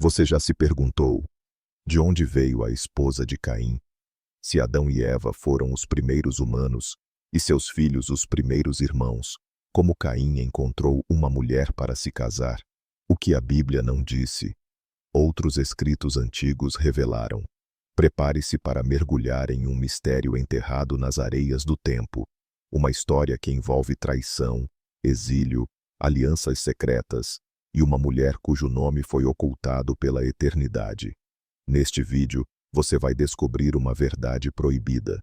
Você já se perguntou de onde veio a esposa de Caim? Se Adão e Eva foram os primeiros humanos e seus filhos os primeiros irmãos, como Caim encontrou uma mulher para se casar? O que a Bíblia não disse, outros escritos antigos revelaram. Prepare-se para mergulhar em um mistério enterrado nas areias do tempo, uma história que envolve traição, exílio, alianças secretas e uma mulher cujo nome foi ocultado pela eternidade. Neste vídeo, você vai descobrir uma verdade proibida,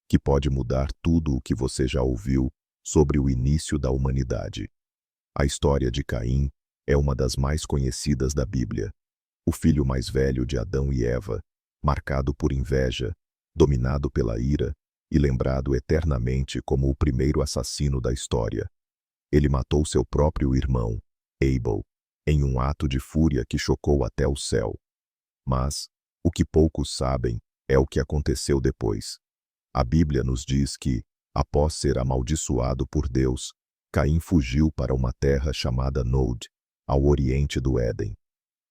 que pode mudar tudo o que você já ouviu sobre o início da humanidade. A história de Caim é uma das mais conhecidas da Bíblia. O filho mais velho de Adão e Eva, marcado por inveja, dominado pela ira e lembrado eternamente como o primeiro assassino da história. Ele matou seu próprio irmão, Abel, em um ato de fúria que chocou até o céu. Mas, o que poucos sabem é o que aconteceu depois. A Bíblia nos diz que, após ser amaldiçoado por Deus, Caim fugiu para uma terra chamada Nod, ao oriente do Éden.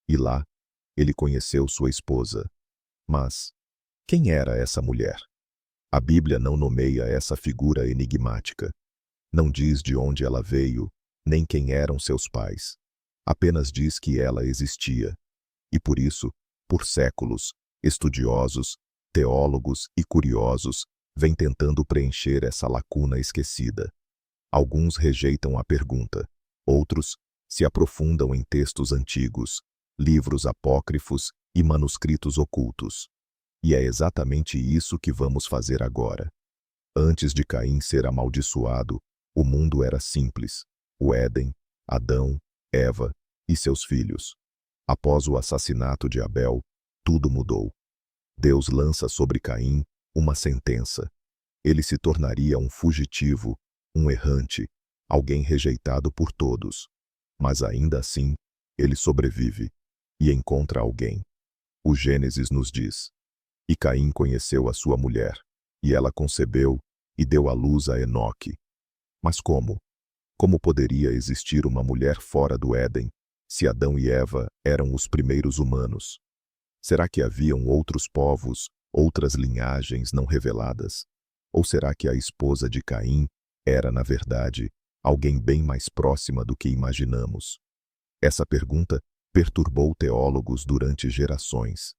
E lá, ele conheceu sua esposa. Mas, quem era essa mulher? A Bíblia não nomeia essa figura enigmática. Não diz de onde ela veio, nem quem eram seus pais. Apenas diz que ela existia. E por isso, por séculos, estudiosos, teólogos e curiosos vêm tentando preencher essa lacuna esquecida. Alguns rejeitam a pergunta, outros se aprofundam em textos antigos, livros apócrifos e manuscritos ocultos. E é exatamente isso que vamos fazer agora. Antes de Caim ser amaldiçoado, o mundo era simples: o Éden, Adão, Eva e seus filhos. Após o assassinato de Abel, tudo mudou. Deus lança sobre Caim uma sentença. Ele se tornaria um fugitivo, um errante, alguém rejeitado por todos. Mas ainda assim, ele sobrevive e encontra alguém. O Gênesis nos diz: e Caim conheceu a sua mulher, e ela concebeu e deu à luz a Enoque. Mas como? Como poderia existir uma mulher fora do Éden, se Adão e Eva eram os primeiros humanos? Será que haviam outros povos, outras linhagens não reveladas? Ou será que a esposa de Caim era, na verdade, alguém bem mais próxima do que imaginamos? Essa pergunta perturbou teólogos durante gerações.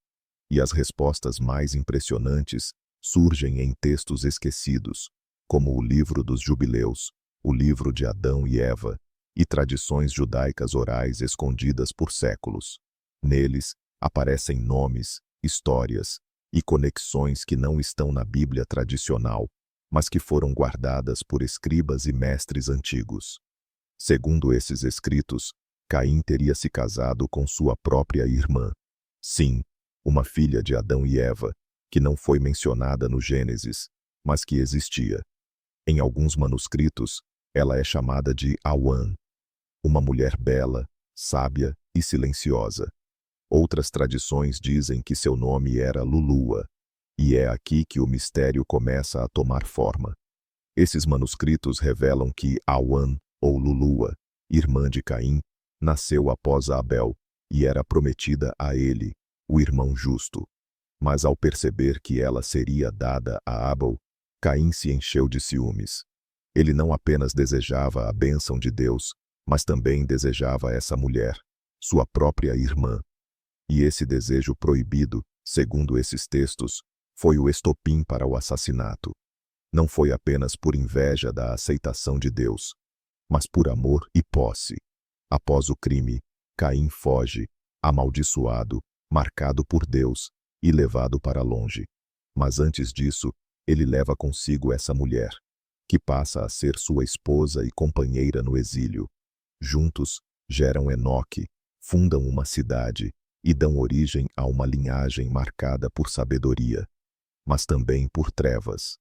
E as respostas mais impressionantes surgem em textos esquecidos, como o livro dos Jubileus, o livro de Adão e Eva, e tradições judaicas orais escondidas por séculos. Neles, aparecem nomes, histórias e conexões que não estão na Bíblia tradicional, mas que foram guardadas por escribas e mestres antigos. Segundo esses escritos, Caim teria se casado com sua própria irmã. Sim, uma filha de Adão e Eva, que não foi mencionada no Gênesis, mas que existia. Em alguns manuscritos, ela é chamada de Awan, uma mulher bela, sábia e silenciosa. Outras tradições dizem que seu nome era Lulua, e é aqui que o mistério começa a tomar forma. Esses manuscritos revelam que Awan, ou Lulua, irmã de Caim, nasceu após Abel e era prometida a ele, o irmão justo. Mas ao perceber que ela seria dada a Abel, Caim se encheu de ciúmes. Ele não apenas desejava a bênção de Deus, mas também desejava essa mulher, sua própria irmã. E esse desejo proibido, segundo esses textos, foi o estopim para o assassinato. Não foi apenas por inveja da aceitação de Deus, mas por amor e posse. Após o crime, Caim foge, amaldiçoado, marcado por Deus e levado para longe. Mas antes disso, ele leva consigo essa mulher, que passa a ser sua esposa e companheira no exílio. Juntos, geram Enoque, fundam uma cidade e dão origem a uma linhagem marcada por sabedoria, mas também por trevas.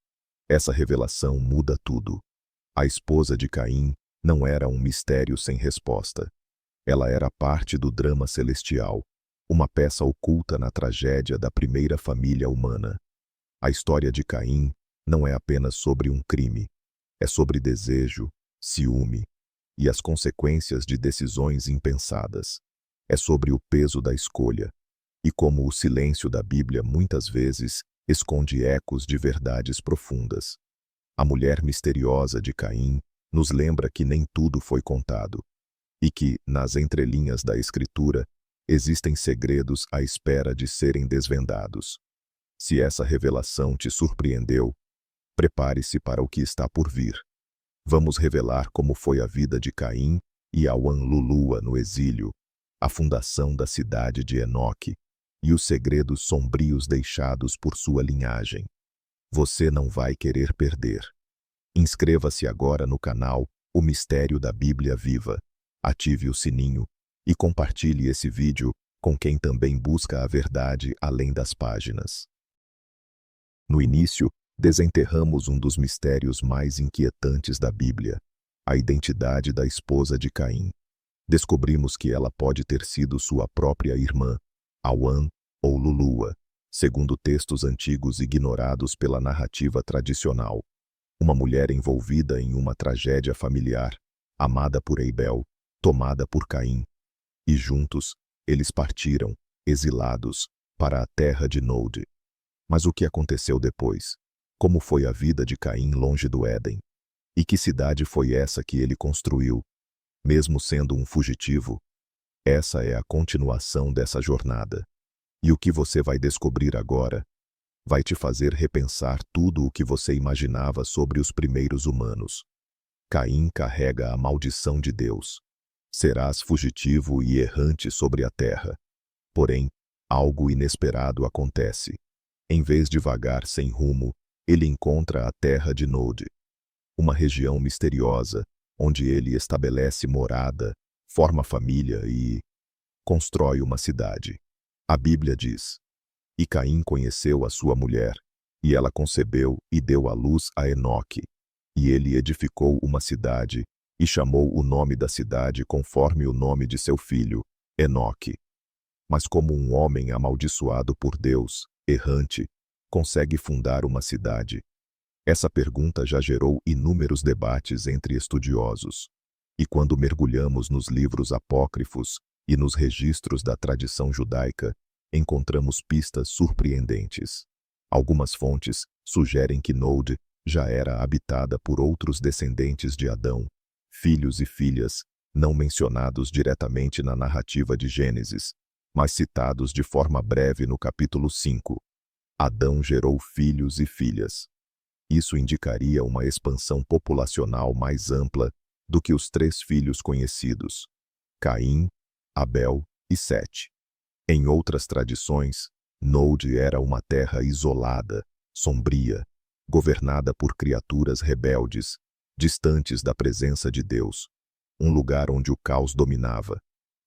Essa revelação muda tudo. A esposa de Caim não era um mistério sem resposta. Ela era parte do drama celestial, uma peça oculta na tragédia da primeira família humana. A história de Caim não é apenas sobre um crime, é sobre desejo, ciúme e as consequências de decisões impensadas. é sobre o peso da escolha, e como o silêncio da Bíblia muitas vezes esconde ecos de verdades profundas. A mulher misteriosa de Caim nos lembra que nem tudo foi contado, e que, nas entrelinhas da Escritura, existem segredos à espera de serem desvendados. Se essa revelação te surpreendeu, prepare-se para o que está por vir. Vamos revelar como foi a vida de Caim e Auan-Lulua no exílio, a fundação da cidade de Enoque e os segredos sombrios deixados por sua linhagem. Você não vai querer perder. Inscreva-se agora no canal O Mistério da Bíblia Viva, ative o sininho e compartilhe esse vídeo com quem também busca a verdade além das páginas. No início, desenterramos um dos mistérios mais inquietantes da Bíblia, a identidade da esposa de Caim. Descobrimos que ela pode ter sido sua própria irmã, Auan ou Lulua, segundo textos antigos ignorados pela narrativa tradicional. Uma mulher envolvida em uma tragédia familiar, amada por Abel, tomada por Caim. E juntos, eles partiram, exilados, para a terra de Nod. Mas o que aconteceu depois? Como foi a vida de Caim longe do Éden? E que cidade foi essa que ele construiu? Mesmo sendo um fugitivo, essa é a continuação dessa jornada. E o que você vai descobrir agora vai te fazer repensar tudo o que você imaginava sobre os primeiros humanos. Caim carrega a maldição de Deus. Serás fugitivo e errante sobre a terra. Porém, algo inesperado acontece. Em vez de vagar sem rumo, ele encontra a terra de Nod, uma região misteriosa, onde ele estabelece morada, forma família e constrói uma cidade. A Bíblia diz: "E Caim conheceu a sua mulher, e ela concebeu e deu à luz a Enoque. E ele edificou uma cidade, e chamou o nome da cidade conforme o nome de seu filho, Enoque." Mas como um homem amaldiçoado por Deus, errante, consegue fundar uma cidade? Essa pergunta já gerou inúmeros debates entre estudiosos. E quando mergulhamos nos livros apócrifos e nos registros da tradição judaica, encontramos pistas surpreendentes. Algumas fontes sugerem que Nod já era habitada por outros descendentes de Adão, filhos e filhas, não mencionados diretamente na narrativa de Gênesis, mas citados de forma breve no capítulo 5. Adão gerou filhos e filhas. Isso indicaria uma expansão populacional mais ampla do que os 3 filhos conhecidos: Caim, Abel e Sete. Em outras tradições, Nod era uma terra isolada, sombria, governada por criaturas rebeldes, distantes da presença de Deus, um lugar onde o caos dominava.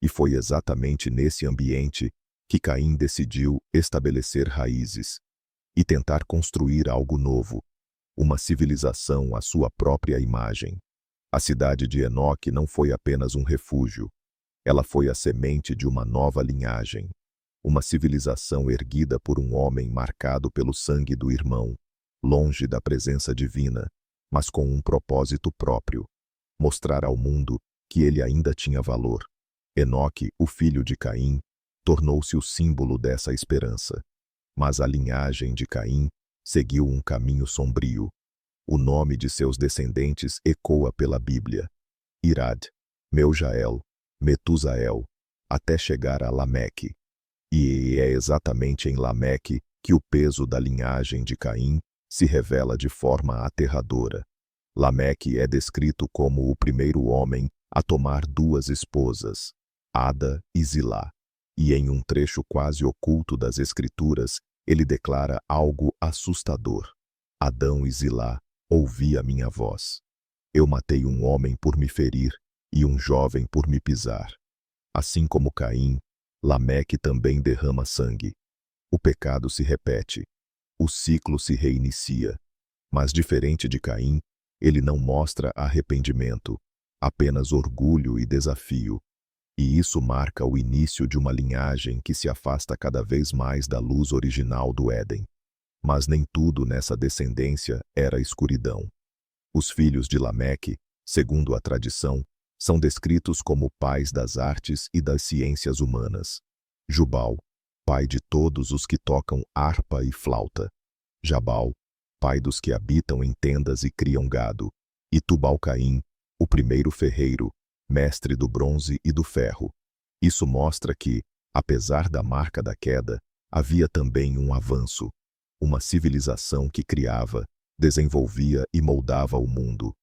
E foi exatamente nesse ambiente que Caim decidiu estabelecer raízes e tentar construir algo novo, uma civilização à sua própria imagem. A cidade de Enoque não foi apenas um refúgio, ela foi a semente de uma nova linhagem, uma civilização erguida por um homem marcado pelo sangue do irmão, longe da presença divina, mas com um propósito próprio: mostrar ao mundo que ele ainda tinha valor. Enoque, o filho de Caim, tornou-se o símbolo dessa esperança. Mas a linhagem de Caim seguiu um caminho sombrio. O nome de seus descendentes ecoa pela Bíblia: Irad, Meujael, Metusael, até chegar a Lameque. E é exatamente em Lameque que o peso da linhagem de Caim se revela de forma aterradora. Lameque é descrito como o primeiro homem a tomar 2 esposas, Ada e Zilá. E em um trecho quase oculto das Escrituras, ele declara algo assustador: Adão e Zilá, ouvi a minha voz. Eu matei um homem por me ferir e um jovem por me pisar. Assim como Caim, Lameque também derrama sangue. O pecado se repete. O ciclo se reinicia. Mas diferente de Caim, ele não mostra arrependimento, apenas orgulho e desafio. E isso marca o início de uma linhagem que se afasta cada vez mais da luz original do Éden. Mas nem tudo nessa descendência era escuridão. Os filhos de Lameque, segundo a tradição, São descritos como pais das artes e das ciências humanas. Jubal, pai de todos os que tocam harpa e flauta. Jabal, pai dos que habitam em tendas e criam gado. E Tubal-Caim, o primeiro ferreiro, mestre do bronze e do ferro. Isso mostra que, apesar da marca da queda, havia também um avanço, uma civilização que criava, desenvolvia e moldava o mundo.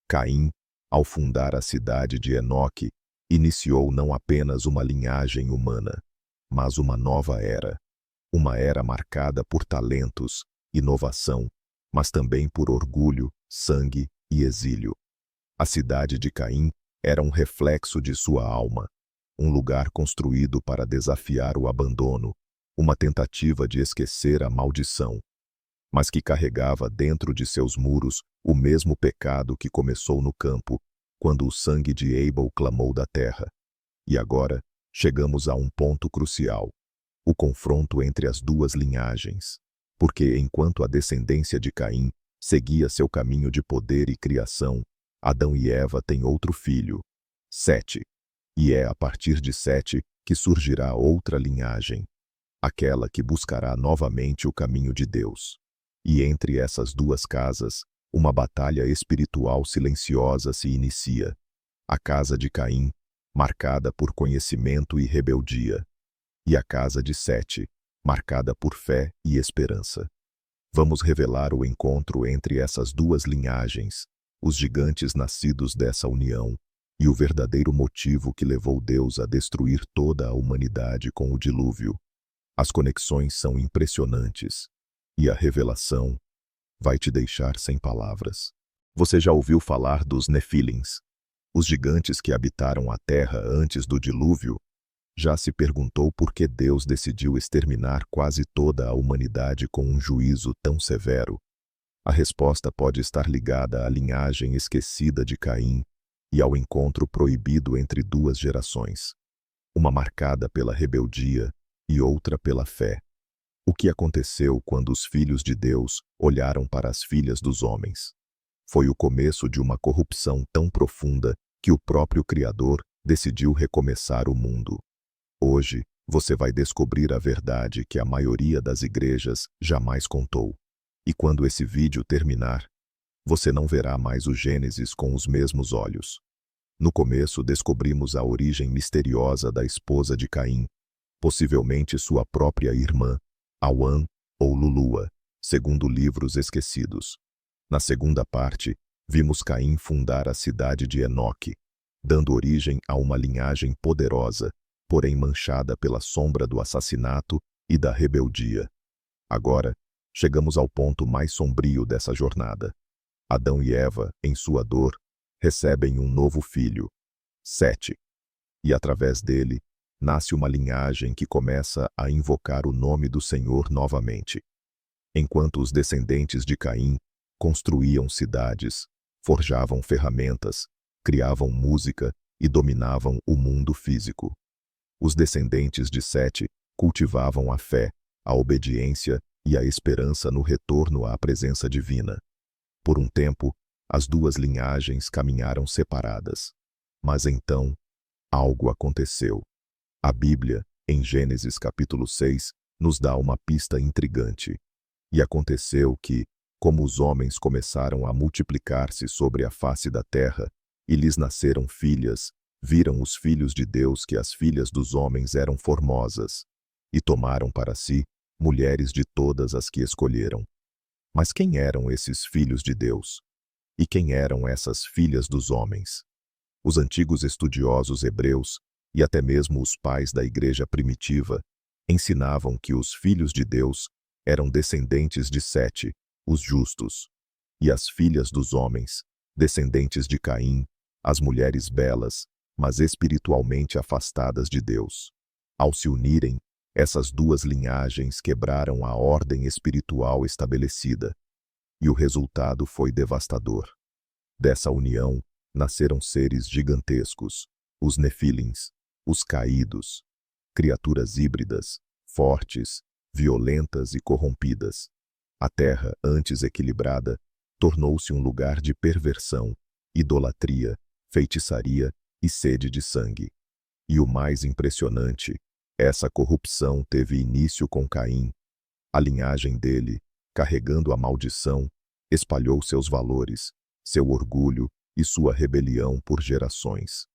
Caim, ao fundar a cidade de Enoque, iniciou não apenas uma linhagem humana, mas uma nova era. Uma era marcada por talentos, inovação, mas também por orgulho, sangue e exílio. A cidade de Caim era um reflexo de sua alma, um lugar construído para desafiar o abandono, uma tentativa de esquecer a maldição, mas que carregava dentro de seus muros o mesmo pecado que começou no campo, quando o sangue de Abel clamou da terra. E agora, chegamos a um ponto crucial: o confronto entre as duas linhagens. Porque enquanto a descendência de Caim seguia seu caminho de poder e criação, Adão e Eva têm outro filho, Sete. E é a partir de Sete que surgirá outra linhagem, aquela que buscará novamente o caminho de Deus. E entre essas duas casas, uma batalha espiritual silenciosa se inicia. A casa de Caim, marcada por conhecimento e rebeldia, e a casa de Sete, marcada por fé e esperança. Vamos revelar o encontro entre essas duas linhagens, os gigantes nascidos dessa união, e o verdadeiro motivo que levou Deus a destruir toda a humanidade com o dilúvio. As conexões são impressionantes, e a revelação vai te deixar sem palavras. Você já ouviu falar dos Nefilins, os gigantes que habitaram a terra antes do dilúvio? Já se perguntou por que Deus decidiu exterminar quase toda a humanidade com um juízo tão severo? A resposta pode estar ligada à linhagem esquecida de Caim e ao encontro proibido entre duas gerações, uma marcada pela rebeldia e outra pela fé. O que aconteceu quando os filhos de Deus olharam para as filhas dos homens? Foi o começo de uma corrupção tão profunda que o próprio Criador decidiu recomeçar o mundo. Hoje, você vai descobrir a verdade que a maioria das igrejas jamais contou. E quando esse vídeo terminar, você não verá mais o Gênesis com os mesmos olhos. No começo, descobrimos a origem misteriosa da esposa de Caim, possivelmente sua própria irmã, Awan ou Lulua, segundo livros esquecidos. Na segunda parte, vimos Caim fundar a cidade de Enoque, dando origem a uma linhagem poderosa, porém manchada pela sombra do assassinato e da rebeldia. Agora, chegamos ao ponto mais sombrio dessa jornada. Adão e Eva, em sua dor, recebem um novo filho, Sete. E através dele, nasce uma linhagem que começa a invocar o nome do Senhor novamente. Enquanto os descendentes de Caim construíam cidades, forjavam ferramentas, criavam música e dominavam o mundo físico, os descendentes de Sete cultivavam a fé, a obediência e a esperança no retorno à presença divina. Por um tempo, as duas linhagens caminharam separadas. Mas então, algo aconteceu. A Bíblia, em Gênesis capítulo 6, nos dá uma pista intrigante. E aconteceu que, como os homens começaram a multiplicar-se sobre a face da terra, e lhes nasceram filhas, viram os filhos de Deus que as filhas dos homens eram formosas, e tomaram para si mulheres de todas as que escolheram. Mas quem eram esses filhos de Deus? E quem eram essas filhas dos homens? Os antigos estudiosos hebreus, e até mesmo os pais da igreja primitiva, ensinavam que os filhos de Deus eram descendentes de Sete, os justos, e as filhas dos homens, descendentes de Caim, as mulheres belas, mas espiritualmente afastadas de Deus. Ao se unirem, essas duas linhagens quebraram a ordem espiritual estabelecida, e o resultado foi devastador. Dessa união, nasceram seres gigantescos, os Nefilins, os caídos, criaturas híbridas, fortes, violentas e corrompidas. A terra, antes equilibrada, tornou-se um lugar de perversão, idolatria, feitiçaria e sede de sangue. E o mais impressionante, essa corrupção teve início com Caim. A linhagem dele, carregando a maldição, espalhou seus valores, seu orgulho e sua rebelião por gerações.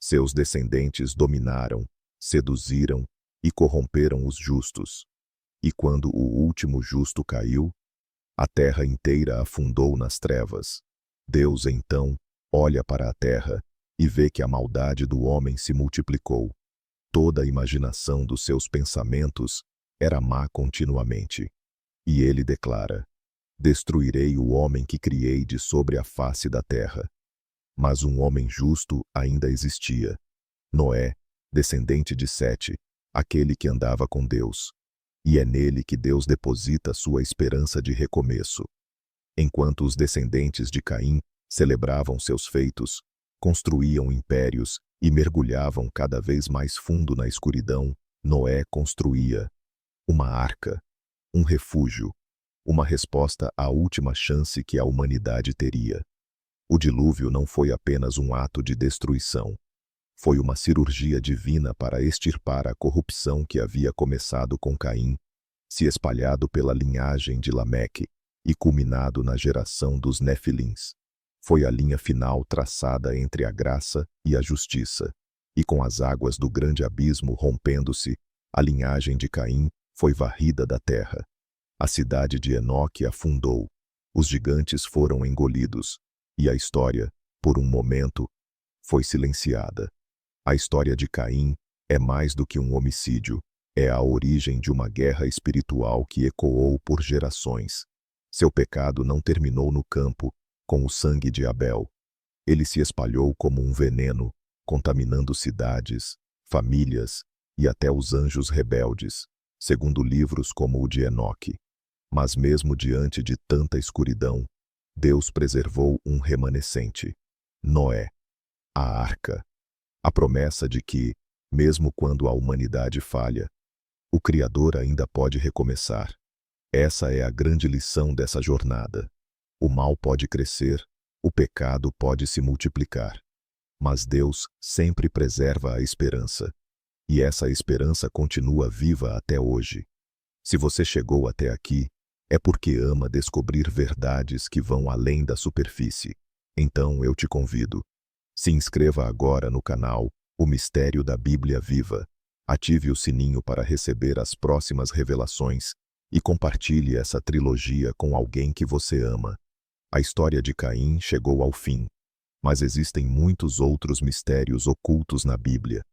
Seus descendentes dominaram, seduziram e corromperam os justos. E quando o último justo caiu, a terra inteira afundou nas trevas. Deus, então, olha para a terra e vê que a maldade do homem se multiplicou. Toda a imaginação dos seus pensamentos era má continuamente. E ele declara: destruirei o homem que criei de sobre a face da terra. Mas um homem justo ainda existia. Noé, descendente de Sete, aquele que andava com Deus. E é nele que Deus deposita sua esperança de recomeço. Enquanto os descendentes de Caim celebravam seus feitos, construíam impérios e mergulhavam cada vez mais fundo na escuridão, Noé construía uma arca, um refúgio, uma resposta à última chance que a humanidade teria. O dilúvio não foi apenas um ato de destruição. Foi uma cirurgia divina para extirpar a corrupção que havia começado com Caim, se espalhado pela linhagem de Lameque e culminado na geração dos Nefilins. Foi a linha final traçada entre a graça e a justiça, e com as águas do grande abismo rompendo-se, a linhagem de Caim foi varrida da terra. A cidade de Enoque afundou, os gigantes foram engolidos, e a história, por um momento, foi silenciada. A história de Caim é mais do que um homicídio, é a origem de uma guerra espiritual que ecoou por gerações. Seu pecado não terminou no campo, com o sangue de Abel. Ele se espalhou como um veneno, contaminando cidades, famílias e até os anjos rebeldes, segundo livros como o de Enoque. Mas mesmo diante de tanta escuridão, Deus preservou um remanescente: Noé, a arca. A promessa de que, mesmo quando a humanidade falha, o Criador ainda pode recomeçar. Essa é a grande lição dessa jornada. O mal pode crescer, o pecado pode se multiplicar. Mas Deus sempre preserva a esperança. E essa esperança continua viva até hoje. Se você chegou até aqui, é porque ama descobrir verdades que vão além da superfície. Então eu te convido. Se inscreva agora no canal O Mistério da Bíblia Viva, ative o sininho para receber as próximas revelações e compartilhe essa trilogia com alguém que você ama. A história de Caim chegou ao fim, mas existem muitos outros mistérios ocultos na Bíblia.